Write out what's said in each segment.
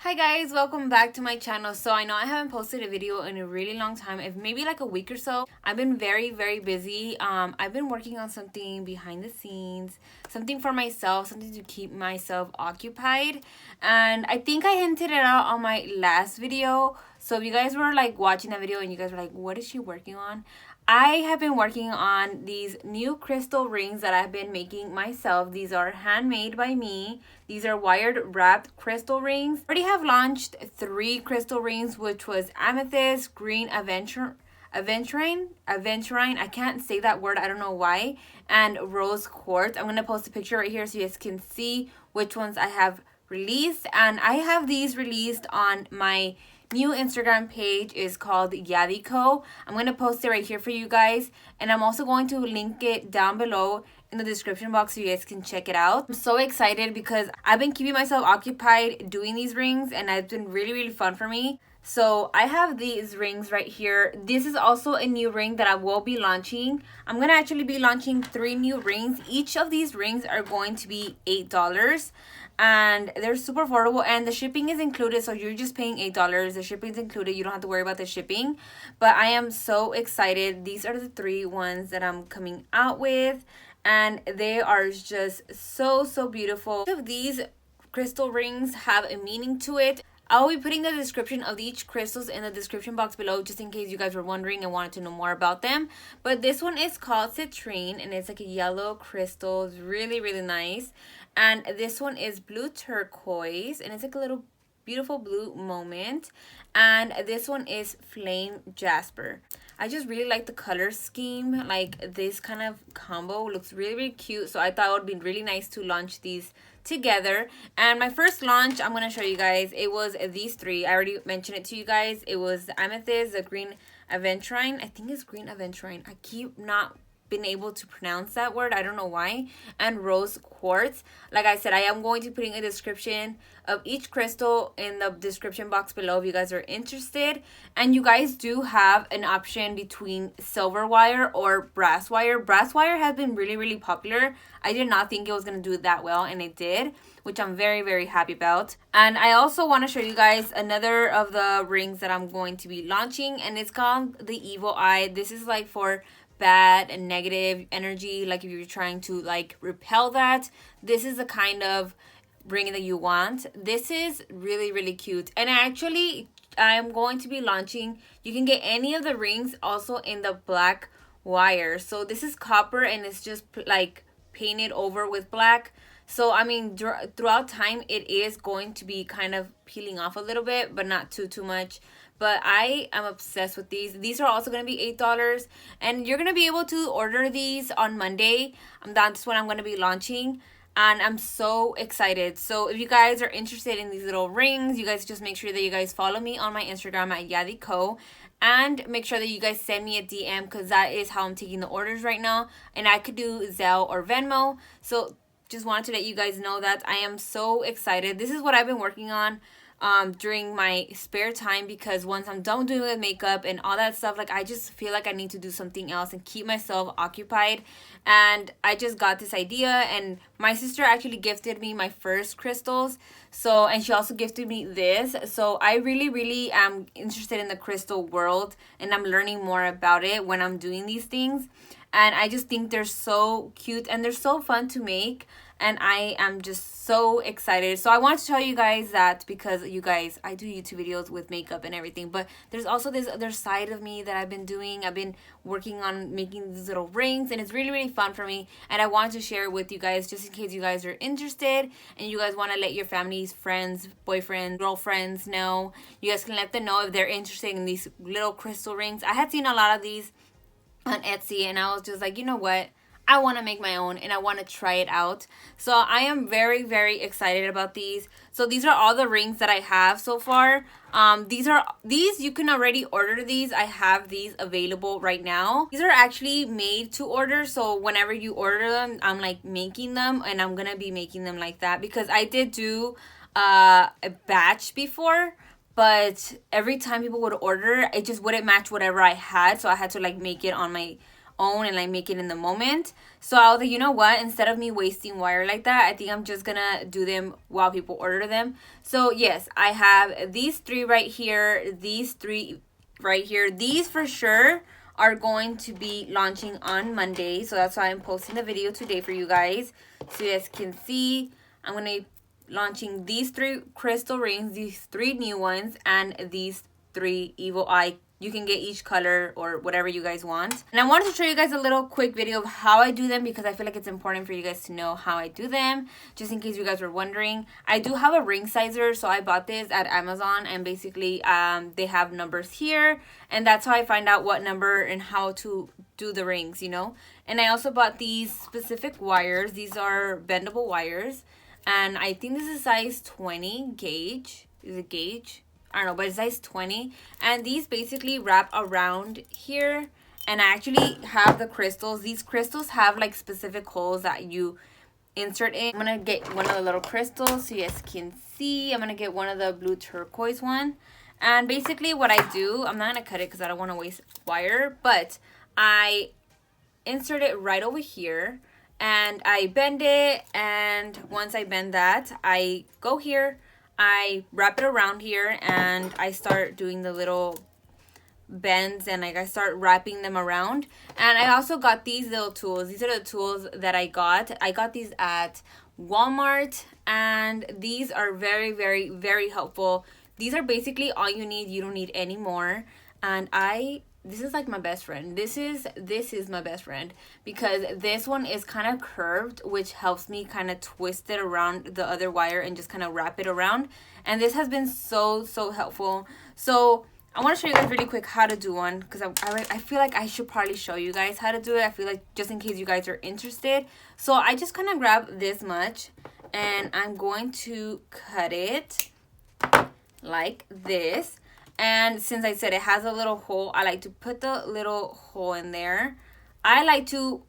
Hi guys, welcome back to my channel. So I know I haven't posted a video in a really long time, if maybe like a week or so. I've been very busy. I've been working on something behind the scenes, something for myself, something to keep myself occupied. And I think I hinted it out on my last video. So if you guys were like watching that video and you guys were like, what is she working on? I have been working on these new crystal rings that I've been making myself. These are handmade by me. These are wired wrapped crystal rings. I already have launched 3 crystal rings, which was Amethyst, Green Aventurine, I can't say that word, I don't know why, and Rose Quartz. I'm going to post a picture right here so you guys can see which ones I have released. And I have these released on my new Instagram page is called Yadico. I'm going to post it right here for you guys. And I'm also going to link it down below in the description box so you guys can check it out. I'm so excited because I've been keeping myself occupied doing these rings and it's been really fun for me. So I have these rings right here. This is also a new ring that I will be launching. I'm going to actually be launching 3 new rings. Each of these rings are going to be $8. And they're super affordable and the shipping is included, so you're just paying $8. The shipping is included. You don't have to worry about the shipping. But I am so excited. These are the 3 ones that I'm coming out with, and they are just so beautiful. Each of these crystal rings have a meaning to it. I'll be putting the description of each crystals in the description box below just in case you guys were wondering and wanted to know more about them. But this one is called citrine and it's like a yellow crystal. It's really nice. And this one is blue turquoise and it's like a little beautiful blue moment. And this one is flame jasper. I just really like the color scheme. Like this kind of combo looks really cute. So I thought it would be really nice to launch these together. And my first launch, I'm going to show you guys, it was these 3. I already mentioned it to you guys. It was the Amethyst, the Green Aventurine. I think it's Green Aventurine. I keep not been able to pronounce that word, I don't know why, and Rose Quartz. Like I said, I am going to be putting a description of each crystal in the description box below if you guys are interested. And you guys do have an option between silver wire or brass wire. Brass wire has been really popular. I did not think it was going to do that well, and it did, which I'm very happy about. And I also want to show you guys another of the rings that I'm going to be launching, and it's called the Evil Eye. This is like for bad and negative energy, like if you're trying to like repel that, this is the kind of ring that you want. This is really cute, and actually I'm going to be launching, you can get any of the rings also in the black wire. So this is copper and it's just like painted over with black. So I mean throughout time it is going to be kind of peeling off a little bit, but not too much. But I am obsessed with these. These are also going to be $8. And you're going to be able to order these on Monday. That's when I'm going to be launching. And I'm so excited. So if you guys are interested in these little rings, you guys just make sure that you guys follow me on my Instagram at Yadico. And make sure that you guys send me a DM because that is how I'm taking the orders right now. And I could do Zelle or Venmo. So just wanted to let you guys know that I am so excited. This is what I've been working on during my spare time, because once I'm done doing the makeup and all that stuff, like I just feel like I need to do something else and keep myself occupied. And I just got this idea, and my sister actually gifted me my first crystals, so, and she also gifted me this. So I really am interested in the crystal world, and I'm learning more about it when I'm doing these things. And I just think they're so cute and they're so fun to make. And I am just so excited. So I want to tell you guys that because you guys, I do YouTube videos with makeup and everything. But there's also this other side of me that I've been doing. I've been working on making these little rings. And it's really fun for me. And I want to share it with you guys just in case you guys are interested. And you guys want to let your families, friends, boyfriend, girlfriends know. You guys can let them know if they're interested in these little crystal rings. I had seen a lot of these on Etsy, and I was just like, you know what, I want to make my own and I want to try it out. So I am very excited about these. So these are all the rings that I have so far. These you can already order these. I have these available right now. These are actually made to order, so whenever you order them, I'm like making them, and I'm gonna be making them like that because I did do a batch before, but every time people would order, it just wouldn't match whatever I had, so I had to like make it on my own and like make it in the moment. So I was like, you know what, instead of me wasting wire like that, I think I'm just gonna do them while people order them. So yes, I have these 3 right here, these 3 right here. These for sure are going to be launching on Monday, so that's why I'm posting the video today for you guys, so you guys can see. I'm gonna be launching these 3 crystal rings, these 3 new ones, and these 3 evil eye. You can get each color or whatever you guys want. And I wanted to show you guys a little quick video of how I do them, because I feel like it's important for you guys to know how I do them, just in case you guys were wondering. I do have a ring sizer, so I bought this at Amazon, and basically they have numbers here, and that's how I find out what number and how to do the rings, you know. And I also bought these specific wires. These are bendable wires, and I think this is size 20 gauge. Is it gauge? I don't know, but it's size 20. And these basically wrap around here. And I actually have the crystals. These crystals have like specific holes that you insert in. I'm going to get one of the little crystals so you guys can see. I'm going to get one of the blue turquoise one. And basically what I do, I'm not going to cut it because I don't want to waste wire. But I insert it right over here. And I bend it. And once I bend that, I go here. I wrap it around here, and I start doing the little bends, and like I start wrapping them around. And I also got these little tools. These are the tools that I got. I got these at Walmart, and these are very, very, very helpful. These are basically all you need. You don't need any more. And this is like my best friend. This is my best friend, because this one is kind of curved, which helps me kind of twist it around the other wire and just kind of wrap it around. And this has been so helpful. So I want to show you guys really quick how to do one, because I feel like I should probably show you guys how to do it. I feel like just in case you guys are interested. So I just kind of grab this much, and I'm going to cut it like this. And since I said it has a little hole, I like to put the little hole in there. I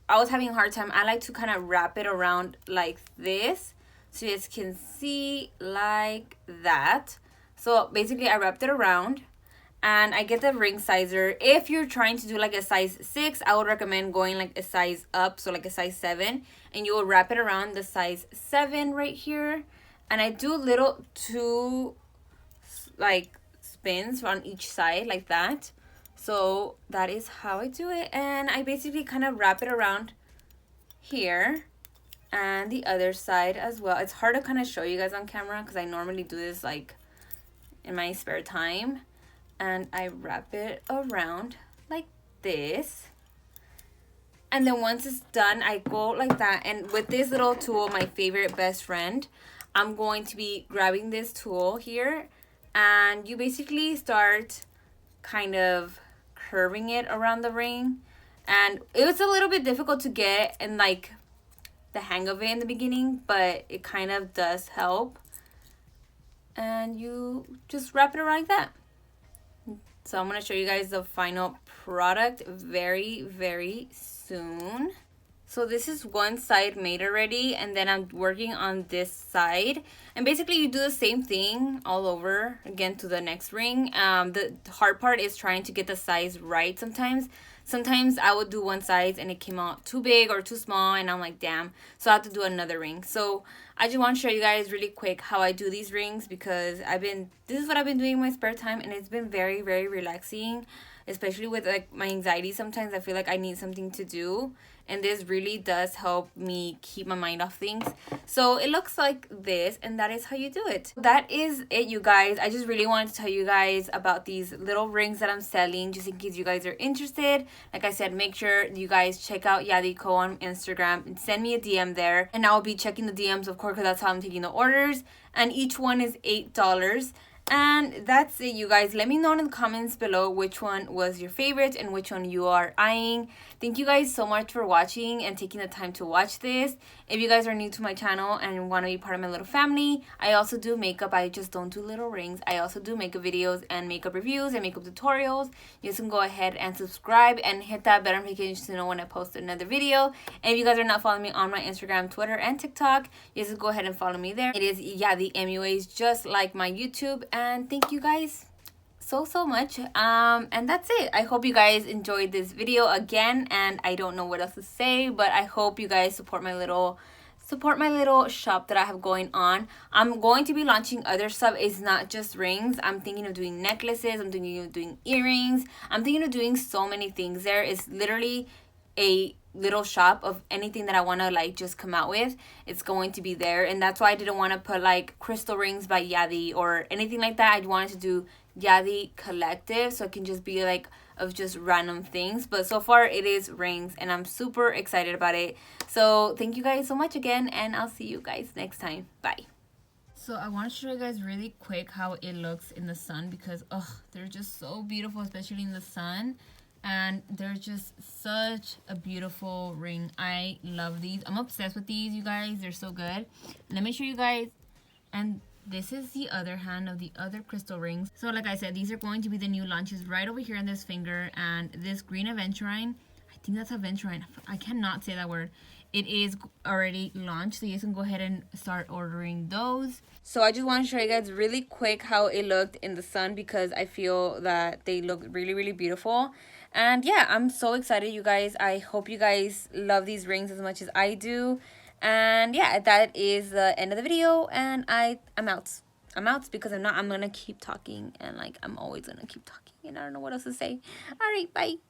was having a hard time. I like to kind of wrap it around like this, so you guys can see like that. So basically I wrapped it around, and I get the ring sizer. If you're trying to do like a size 6, I would recommend going like a size up, so like a size 7. And you will wrap it around the size 7 right here. And I do little 2 like spins on each side like that. So that is how I do it. And I basically kind of wrap it around here and the other side as well. It's hard to kind of show you guys on camera because I normally do this like in my spare time. And I wrap it around like this. And then once it's done, I go like that. And with this little tool, my favorite best friend, I'm going to be grabbing this tool here. And you basically start kind of curving it around the ring. And it was a little bit difficult to get and like the hang of it in the beginning, but it kind of does help. And you just wrap it around like that. So I'm going to show you guys the final product very, very soon. So this is one side made already, and then I'm working on this side. And basically you do the same thing all over again to the next ring. The hard part is trying to get the size right sometimes. Sometimes I would do one size and it came out too big or too small, and I'm like, damn. So I have to do another ring. So I just want to show you guys really quick how I do these rings, because this is what I've been doing in my spare time, and it's been very, very relaxing, especially with like my anxiety. Sometimes I feel like I need something to do, and this really does help me keep my mind off things. So it looks like this, and that is how you do it. That is it, you guys. I just really wanted to tell you guys about these little rings that I'm selling, just in case you guys are interested. Like I said, make sure you guys check out Yadiko on Instagram and send me a DM there, and I'll be checking the DMs, of course, because that's how I'm taking the orders. And each one is $8. And that's it, you guys. Let me know in the comments below which one was your favorite and which one you are eyeing. Thank you guys so much for watching and taking the time to watch this. If you guys are new to my channel and want to be part of my little family, I also do makeup. I just don't do little rings. I also do makeup videos and makeup reviews and makeup tutorials. You guys can go ahead and subscribe and hit that bell notification to know when I post another video. And if you guys are not following me on my Instagram, Twitter, and TikTok, you guys can go ahead and follow me there. It is the MUAs, just like my YouTube. And thank you guys so much. And that's it. I hope you guys enjoyed this video again, and I don't know what else to say, but I hope you guys support my little shop that I have going on. I'm going to be launching other stuff. It's not just rings. I'm thinking of doing necklaces. I'm thinking of doing earrings. I'm thinking of doing so many things there. It's literally a little shop of anything that I want to like just come out with. It's going to be there, and that's why I didn't want to put like crystal rings by Yadi or anything like that. I wanted to do Yadi collective, so it can just be like of just random things. But so far it is rings, and I'm super excited about it. So thank you guys so much again, and I'll see you guys next time. Bye. So I want to show you guys really quick how it looks in the sun, because they're just so beautiful, especially in the sun. And they're just such a beautiful ring. I love these. I'm obsessed with these, you guys. They're so good. Let me show you guys. And this is the other hand of the other crystal rings. So like I said, these are going to be the new launches right over here on this finger. And this green aventurine, I think that's aventurine. I cannot say that word. It is already launched, so you can go ahead and start ordering those. So I just want to show you guys really quick how it looked in the sun, because I feel that they look really, really beautiful. And yeah, I'm so excited, you guys. I hope you guys love these rings as much as I do. And yeah, that is the end of the video, and I'm out. I'm out because I'm gonna keep talking, and like I'm always gonna keep talking, and I don't know what else to say. All right, bye.